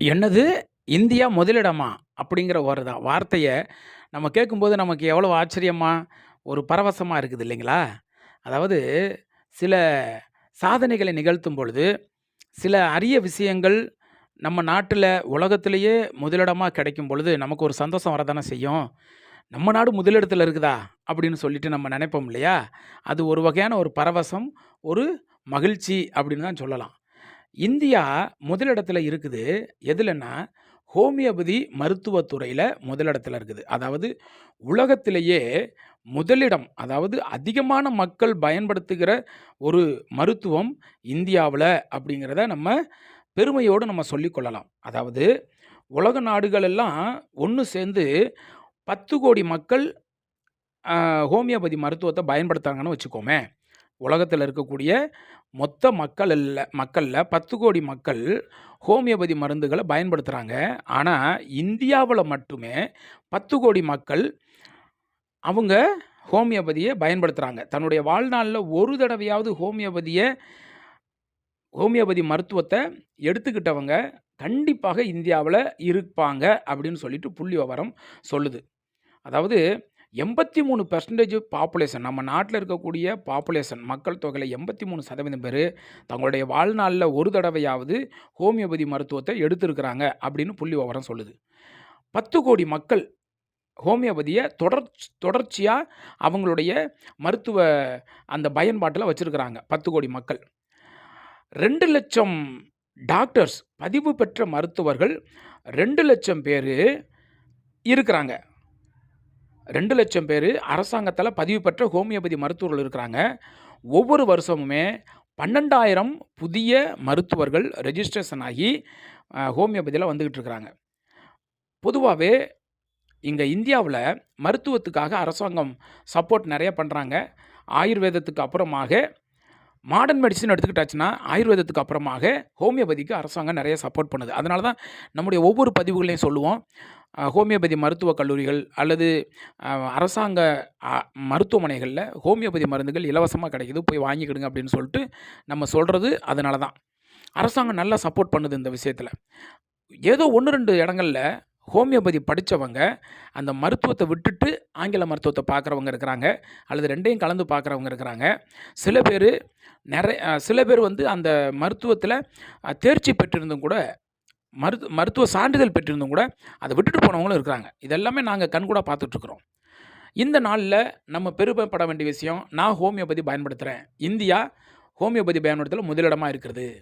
என்னது? இந்தியா முதலிடமா? அப்படிங்கிற ஒரு வார்த்தைய நம்ம கேட்கும்போது நமக்கு எவ்வளோ ஆச்சரியமா, ஒரு பரவசமா இருக்குது இல்லைங்களா? அதாவது சில சாதனைகளை நிகழ்த்தும் பொழுது, சில அரிய விஷயங்கள் நம்ம நாட்டுல, உலகத்திலேயே முதலிடமா கிடைக்கும் பொழுது, நமக்கு ஒரு சந்தோஷம் வரத்தானே செய்யும். நம்ம நாடு முதலிடத்துல இருக்குதா? அப்படின்னு சொல்லிட்டு நம்ம நெனைப்போம் இல்லையா? அது ஒரு வகையான ஒரு பரவசம், ஒரு மகிழ்ச்சி அப்படின்னு தான் சொல்லலாம். இந்தியா முதலிடத்துல இருக்குது. எதுலன்னா, ஹோமியோபதி மருத்துவத் துறையில முதலிடத்துல இருக்குது. அதாவது உலகத்திலேயே முதலிடம், அதாவது அதிகமான மக்கள் பயன்படுத்துகிற ஒரு மருத்துவம் இந்தியாவுல அப்படிங்கிறத நம்ம பெருமையோடு நம்ம சொல்லிக் கொள்ளலாம். அதாவது உலக நாடுகள் எல்லாம் ஒண்ணு சேர்ந்து 10,00,00,000 மக்கள் ஹோமியோபதி மருத்துவத்த பயன்படுத்துறாங்கன்னு வச்சுக்கோமே. உலகத்துல இருக்கக்கூடிய மொத்த மக்கள்ல 10,00,00,000 மக்கள் ஹோமியோபதி மருந்துகள பயன்படுத்துறாங்க. ஆனா, இந்தியாவுல மட்டுமே 10,00,00,000 மக்கள் அவங்க ஹோமியோபதிய பயன்படுத்துறாங்க. தன்னுடைய வாழ்நாள்ல ஒரு தடவையாவது ஹோமியோபதி மருத்துவத்த எடுத்துக்கிட்டவங்க கண்டிப்பாக இந்தியாவுல இருப்பாங்க அப்படின்னு சொல்லிட்டு புள்ளிவிவரம் சொல்லுது. அதாவது 83% பாப்புலேஷன் நம்ம நாட்டில இருக்கக்கூடிய பாப்புலேஷன் மக்கள் தொகையில 83% பேரு தங்களுடைய வாழ்நாள்ல ஒரு தடவையாவது ஹோமியோபதி மருத்துவத்த எடுத்திருக்கிறாங்க அப்படின்னு புள்ளிவிவரம் சொல்லுது. 10,00,00,000 மக்கள் ஹோமியோபதிய தொடர்ச்சியா அவங்களுடைய மருத்துவ அந்த பயன்பாட்டுல வச்சிருக்கிறாங்க 10,00,00,000 மக்கள். 2,00,000 டாக்டர்ஸ் பதிவு பெற்ற மருத்துவர்கள் 2,00,000 பேரு இருக்கிறாங்க. 2,00,000 பேரு அரசாங்கத்தால பதிவு பெற்ற ஹோமியோபதி மருத்துவர்கள் இருக்கிறாங்க. ஒவ்வொரு வருஷமுமே 12,000 புதிய மருத்துவர்கள் ரெஜிஸ்ட்ரேஷன் ஆகி ஹோமியோபதியில வந்துகிட்டு இருக்கிறாங்க. பொதுவாவே இங்க இந்தியாவுல மருத்துவத்துக்காக அரசாங்கம் சப்போர்ட் நெறைய பண்றாங்க. ஆயுர்வேதத்துக்கு அப்புறமாக மாடர்ன் மெடிசின் எடுத்துக்கிட்டாச்சுன்னா, ஆயுர்வேதத்துக்கு அப்புறமாக ஹோமியோபதிக்கு அரசாங்கம் நெறைய சப்போர்ட் பண்ணுது. அதனால தான் நம்முடைய ஒவ்வொரு பதிவுகள்லையும் சொல்லுவோம். ஹோமியோபதி மருத்துவக் கல்லூரிகள் அல்லது அரசாங்க மருத்துவமனைகள்ல ஹோமியோபதி மருந்துகள் இலவசமா கிடைக்குது. போய் வாங்கிக்கிடுங்க அப்படின்னு சொல்லிட்டு நம்ம சொல்றது அதனால தான். அரசாங்கம் நல்லா சப்போர்ட் பண்ணுது இந்த விஷயத்துல. ஏதோ 1, 2 இடங்கள்ல ஹோமியோபதி படிச்சவங்க, அந்த மருத்துவத்த விட்டுட்டு ஆங்கில மருத்துவத்த பார்க்குறவங்க இருக்கிறாங்க. அல்லது 2யும் கலந்து பார்க்குறவங்க இருக்கிறாங்க. சில பேர் வந்து அந்த மருத்துவத்தில தேர்ச்சி பெற்றிருந்தும் கூட, மருத்துவ சான்றிதழ் பெற்றிருந்தும் கூட, அத விட்டுட்டு போனவங்களும் இருக்கிறாங்க. இதெல்லாமே நாங்க கண்கூடா பார்த்துட்ருக்குறோம். இந்த நாள்ல நம்ம பெருமைப்பட வேண்டிய விஷயம், நான் ஹோமியோபதி பயன்படுத்துறேன். இந்தியா ஹோமியோபதி பயன்படுத்துறதுல முதலிடமா இருக்கிறது.